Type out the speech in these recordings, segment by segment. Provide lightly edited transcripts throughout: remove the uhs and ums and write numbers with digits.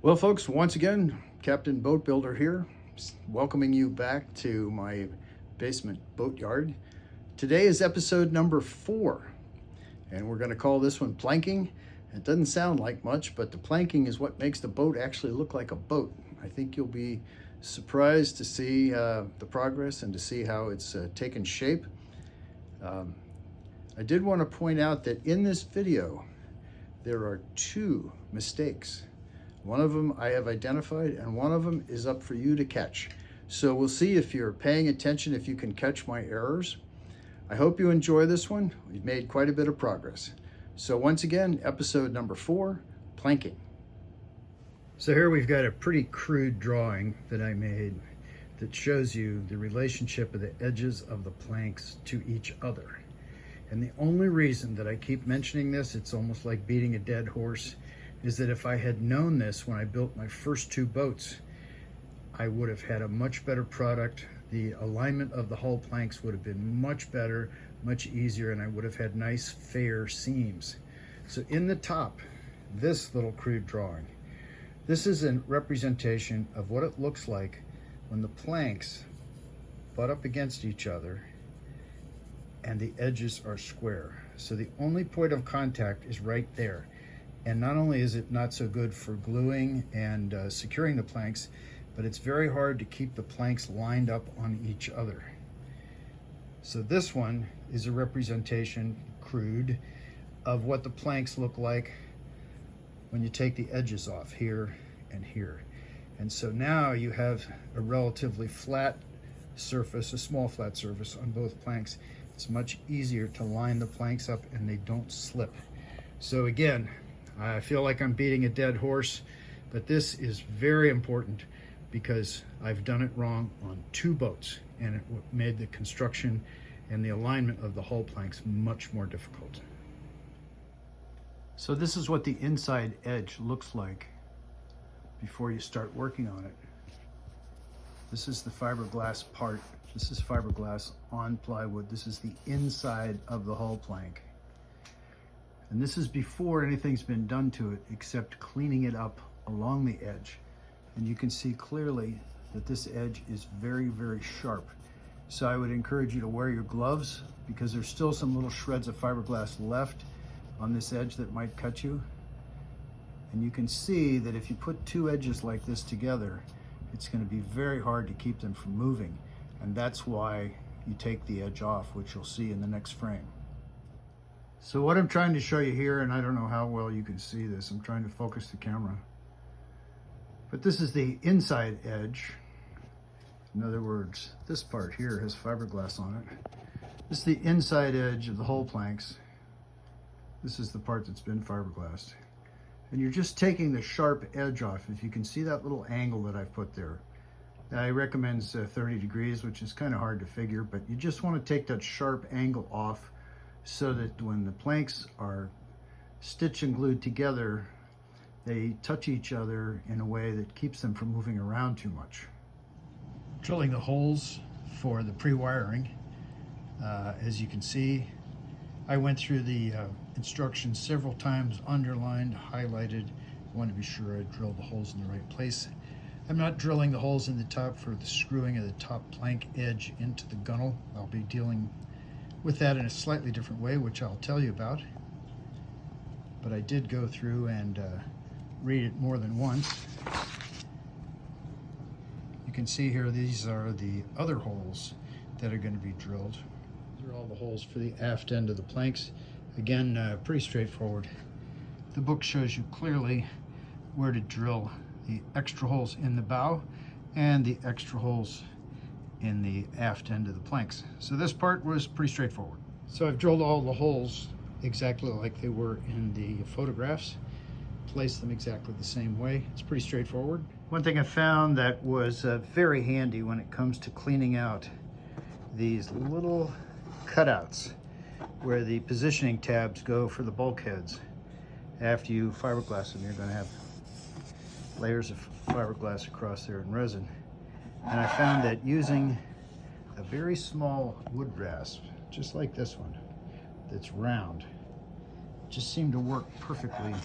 Well, folks, once again, Captain Boat Builder here, welcoming you back to my basement boatyard. Today is episode number 4, and we're going to call this one planking. It doesn't sound like much, but the planking is what makes the boat actually look like a boat. I think you'll be surprised to see the progress and to see how it's taken shape. I did want to point out that in this video, there are 2 mistakes. One of them I have identified, and one of them is up for you to catch. So we'll see if you're paying attention, if you can catch my errors. I hope you enjoy this one. We've made quite a bit of progress. So once again, episode number 4, planking. So here we've got a pretty crude drawing that I made that shows you the relationship of the edges of the planks to each other. And the only reason that I keep mentioning this, it's almost like beating a dead horse, is that if I had known this when I built my first 2 boats, I would have had a much better product. The alignment of the hull planks would have been much better, much easier, and I would have had nice, fair seams. So in the top, this little crude drawing, this is a representation of what it looks like when the planks butt up against each other and the edges are square. So the only point of contact is right there. And not only is it not so good for gluing and securing the planks, but it's very hard to keep the planks lined up on each other. So this one is a representation, crude, of what the planks look like when you take the edges off here and here. And so now you have a relatively flat surface, a small flat surface on both planks. It's much easier to line the planks up and they don't slip. So again, I feel like I'm beating a dead horse, but this is very important because I've done it wrong on 2 boats, and it made the construction and the alignment of the hull planks much more difficult. So this is what the inside edge looks like before you start working on it. This is the fiberglass part. This is fiberglass on plywood. This is the inside of the hull plank. And this is before anything's been done to it except cleaning it up along the edge. And you can see clearly that this edge is very, very sharp. So I would encourage you to wear your gloves because there's still some little shreds of fiberglass left on this edge that might cut you. And you can see that if you put 2 edges like this together, it's going to be very hard to keep them from moving. And that's why you take the edge off, which you'll see in the next frame. So what I'm trying to show you here, and I don't know how well you can see this, I'm trying to focus the camera, but this is the inside edge. In other words, this part here has fiberglass on it. This is the inside edge of the hull planks. This is the part that's been fiberglassed. And you're just taking the sharp edge off. If you can see that little angle that I've put there, I recommend 30 degrees, which is kind of hard to figure, but you just want to take that sharp angle off so that when the planks are stitched and glued together, they touch each other in a way that keeps them from moving around too much. Drilling the holes for the pre-wiring. As you can see, I went through the instructions several times, underlined, highlighted. I want to be sure I drilled the holes in the right place. I'm not drilling the holes in the top for the screwing of the top plank edge into the gunnel. I'll be dealing with that in a slightly different way, which I'll tell you about. But I did go through and read it more than once. You can see here, these are the other holes that are going to be drilled. These are all the holes for the aft end of the planks. Again, pretty straightforward. The book shows you clearly where to drill the extra holes in the bow and the extra holes in the aft end of the planks. So this part was pretty straightforward. So I've drilled all the holes exactly like they were in the photographs, placed them exactly the same way. It's pretty straightforward. One thing I found that was very handy when it comes to cleaning out these little cutouts where the positioning tabs go for the bulkheads. After you fiberglass them, you're going to have layers of fiberglass across there in resin. And I found that using a very small wood rasp, just like this one, that's round, just seemed to work perfectly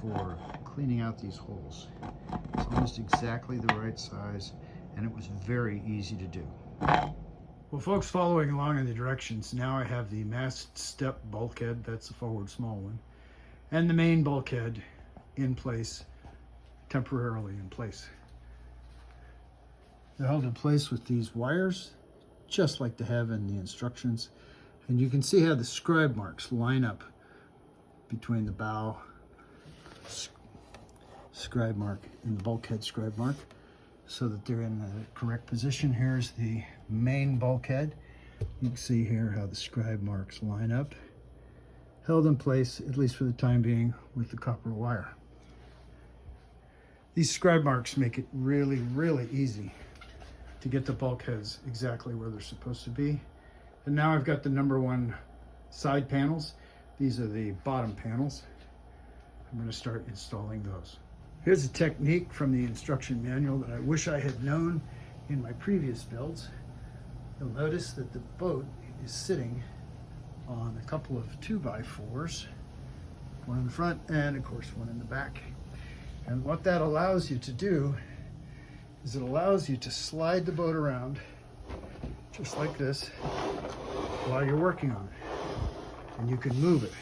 for cleaning out these holes. It's almost exactly the right size, and it was very easy to do. Well, folks, following along in the directions, now I have the mast step bulkhead, that's the forward small one, and the main bulkhead in place, temporarily in place. They're held in place with these wires, just like they have in the instructions. And you can see how the scribe marks line up between the bow scribe mark and the bulkhead scribe mark, so that they're in the correct position. Here's the main bulkhead. You can see here how the scribe marks line up, held in place, at least for the time being, with the copper wire. These scribe marks make it really, really easy to get the bulkheads exactly where they're supposed to be. And now I've got the #1 side panels. These are the bottom panels. I'm going to start installing those. Here's a technique from the instruction manual that I wish I had known in my previous builds. You'll notice that the boat is sitting on a couple of 2x4s, one in the front and of course one in the back. And what that allows you to do is it allows you to slide the boat around just like this while you're working on it. And you can move it.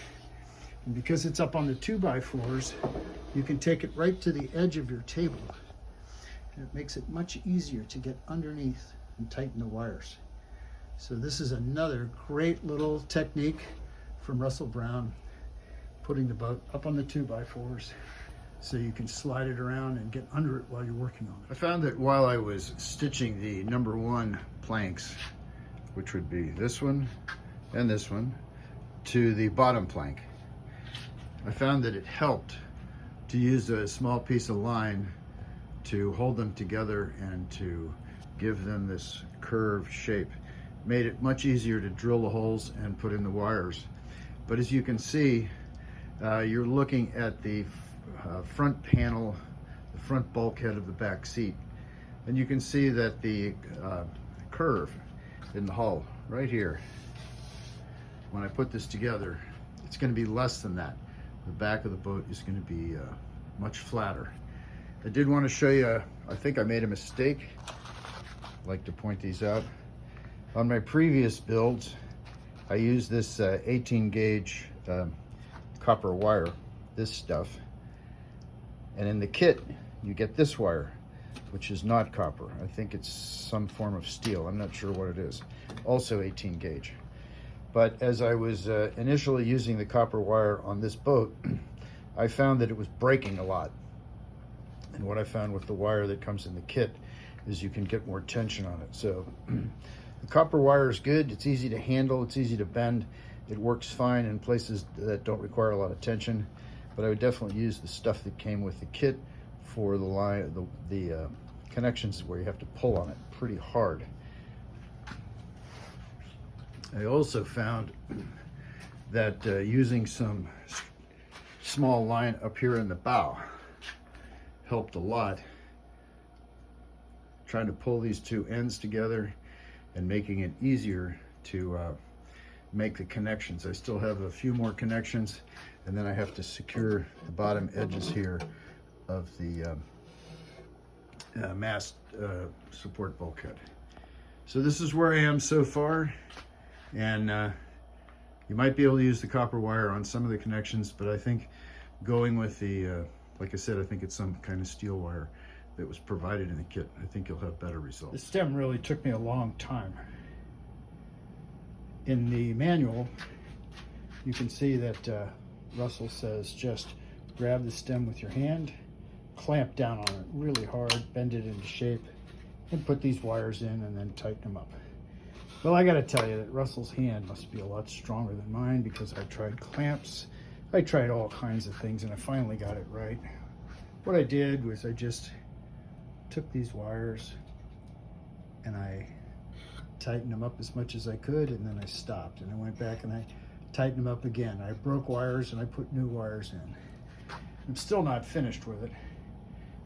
And because it's up on the 2x4s, you can take it right to the edge of your table. And it makes it much easier to get underneath and tighten the wires. So this is another great little technique from Russell Brown, putting the boat up on the 2x4s so you can slide it around and get under it while you're working on it. I found that while I was stitching the #1 planks, which would be this one and this one, to the bottom plank, I found that it helped to use a small piece of line to hold them together and to give them this curved shape. Made it much easier to drill the holes and put in the wires. But as you can see, you're looking at the front panel, the front bulkhead of the back seat, and you can see that the curve in the hull right here, when I put this together, it's going to be less than that. The back of the boat is going to be much flatter. I did want to show you, I think I made a mistake. I'd like to point these out. On my previous builds, I used this 18 gauge copper wire, this stuff. And in the kit, you get this wire, which is not copper. I think it's some form of steel. I'm not sure what it is. Also 18 gauge. But as I was initially using the copper wire on this boat, I found that it was breaking a lot. And what I found with the wire that comes in the kit is you can get more tension on it. So the copper wire is good. It's easy to handle. It's easy to bend. It works fine in places that don't require a lot of tension. But I would definitely use the stuff that came with the kit for the line, the connections where you have to pull on it pretty hard. I also found that using some small line up here in the bow helped a lot. Trying to pull these two ends together and making it easier to make the connections. I still have a few more connections, and then I have to secure the bottom edges here of the mast support bulkhead. So this is where I am so far, and you might be able to use the copper wire on some of the connections, but I think going with the, like I said, I think it's some kind of steel wire that was provided in the kit. I think you'll have better results. The stem really took me a long time. In the manual, you can see that Russell says just grab the stem with your hand, clamp down on it really hard, bend it into shape, and put these wires in and then tighten them up. Well, I gotta tell you that Russell's hand must be a lot stronger than mine, because I tried clamps, I tried all kinds of things, and I finally got it right. What I did was I just took these wires and I tightened them up as much as I could, and then I stopped, and I went back and I tightened them up again. I broke wires and I put new wires in. I'm still not finished with it,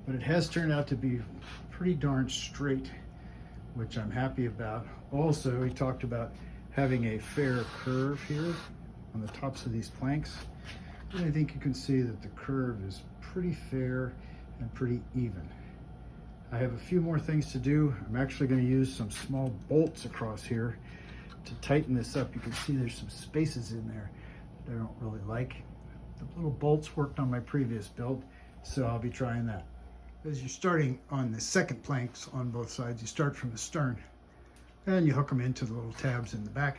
but it has turned out to be pretty darn straight, which I'm happy about. Also, he talked about having a fair curve here on the tops of these planks, and I think you can see that the curve is pretty fair and pretty even. I have a few more things to do. I'm actually going to use some small bolts across here to tighten this up. You can see there's some spaces in there that I don't really like. The little bolts worked on my previous build, so I'll be trying that. As you're starting on the second planks on both sides, you start from the stern and you hook them into the little tabs in the back,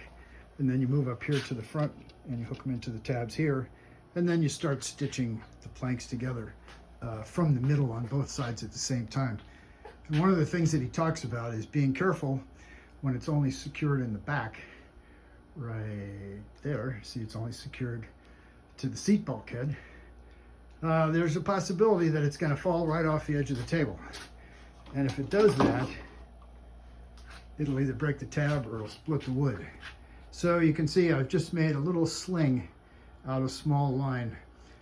and then you move up here to the front and you hook them into the tabs here, and then you start stitching the planks together from the middle on both sides at the same time. And one of the things that he talks about is being careful when it's only secured in the back, right there. See, it's only secured to the seat bulkhead. There's a possibility that it's going to fall right off the edge of the table. And if it does that, it'll either break the tab or it'll split the wood. So you can see I've just made a little sling out of small line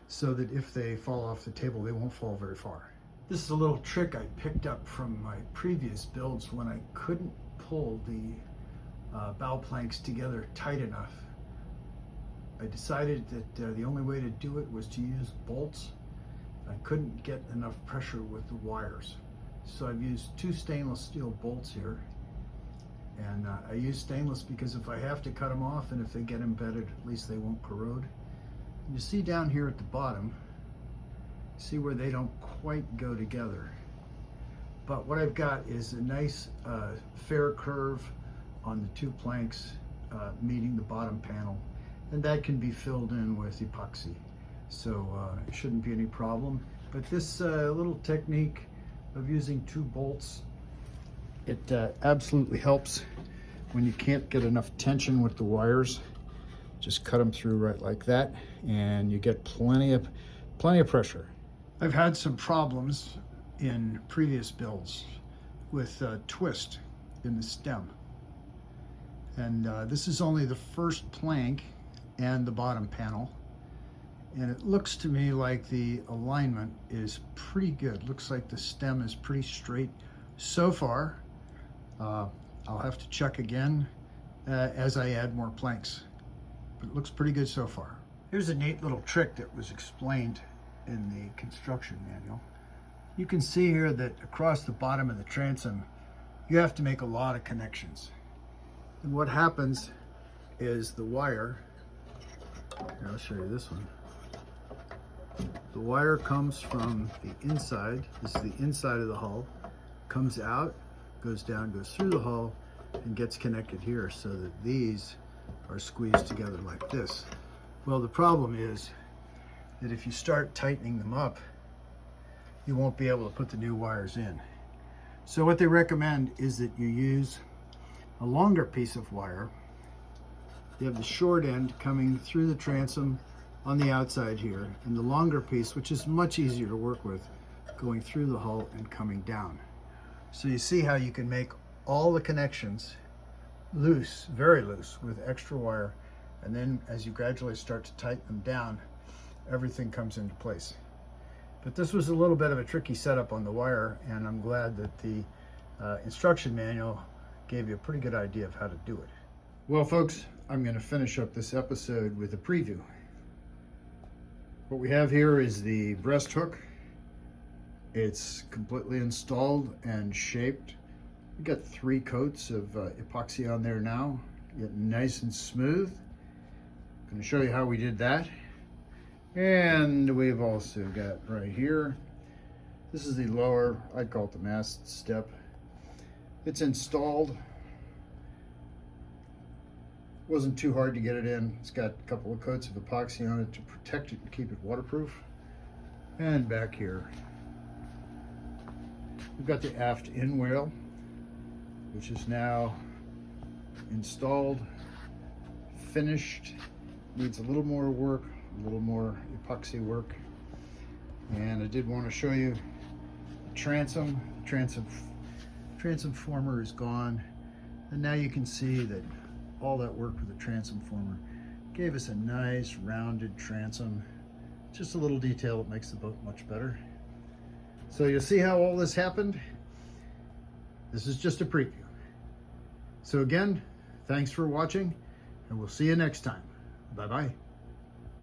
so that if they fall off the table, they won't fall very far. This is a little trick I picked up from my previous builds when I couldn't pull the bow planks together tight enough. I decided that the only way to do it was to use bolts. I couldn't get enough pressure with the wires. So I've used 2 stainless steel bolts here. And I use stainless because if I have to cut them off and if they get embedded, at least they won't corrode. You see down here at the bottom, see where they don't quite go together. But what I've got is a nice fair curve on the 2 planks meeting the bottom panel, and that can be filled in with epoxy, so it shouldn't be any problem. But this little technique of using 2 bolts, it absolutely helps when you can't get enough tension with the wires. Just cut them through right like that, and you get plenty of pressure. I've had some problems in previous builds with twist in the stem. And this is only the first plank and the bottom panel. And it looks to me like the alignment is pretty good. Looks like the stem is pretty straight so far. I'll have to check again as I add more planks. But it looks pretty good so far. Here's a neat little trick that was explained in the construction manual. You can see here that across the bottom of the transom, you have to make a lot of connections. And what happens is the wire, here, I'll show you this one. The wire comes from the inside, this is the inside of the hull, comes out, goes down, goes through the hull, and gets connected here so that these are squeezed together like this. Well, the problem is that if you start tightening them up, you won't be able to put the new wires in. So what they recommend is that you use a longer piece of wire. You have the short end coming through the transom on the outside here, and the longer piece, which is much easier to work with, going through the hull and coming down. So you see how you can make all the connections loose, very loose, with extra wire, and then as you gradually start to tighten them down, everything comes into place. But this was a little bit of a tricky setup on the wire, and I'm glad that the instruction manual gave you a pretty good idea of how to do it. Well, folks, I'm going to finish up this episode with a preview. What we have here is the breast hook. It's completely installed and shaped. We got 3 coats of epoxy on there now, getting nice and smooth. I'm going to show you how we did that. And we've also got right here, this is the lower, I'd call it the mast step. It's installed. Wasn't too hard to get it in. It's got a couple of coats of epoxy on it to protect it and keep it waterproof. And back here, we've got the aft in whale, which is now installed, finished. Needs a little more work, a little more epoxy work. And I did want to show you the transom. Transom former is gone. And now you can see that all that work with the transom former gave us a nice rounded transom. Just a little detail that makes the boat much better. So you'll see how all this happened. This is just a preview. So again, thanks for watching, and we'll see you next time. Bye-bye.